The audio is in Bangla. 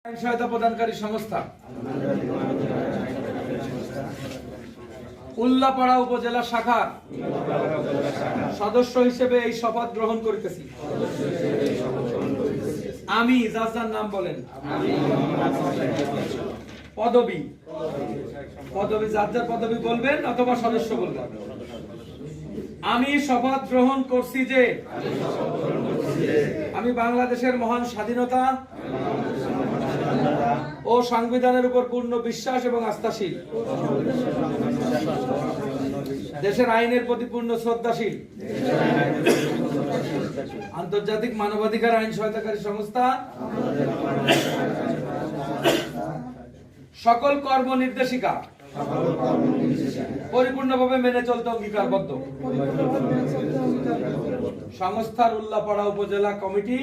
আইন সহায়তা প্রদানকারী সংস্থা উল্লাপাড়া উপজেলা শাখার সদস্য হিসেবে এই শপথ গ্রহণ করিতেছি। আমি যার যার নাম বলেন। পদবি যার যার পদবি বলবেন অথবা সদস্য বলবেন। আমি শপথ গ্রহণ করছি যে আমি বাংলাদেশের মহান স্বাধীনতা ও সংবিধানের উপর পূর্ণ বিশ্বাস এবং আস্থাশীল, দেশের আইনের প্রতি পূর্ণ শ্রদ্ধাশীল, আন্তর্জাতিক মানবাধিকার আইন সহায়তাকারী সংস্থা সকল কর্ম নির্দেশিকা পরিপূর্ণভাবে মেনে চলতে অঙ্গীকারবদ্ধ। সংস্থার উল্লাপাড়া উপজেলা কমিটি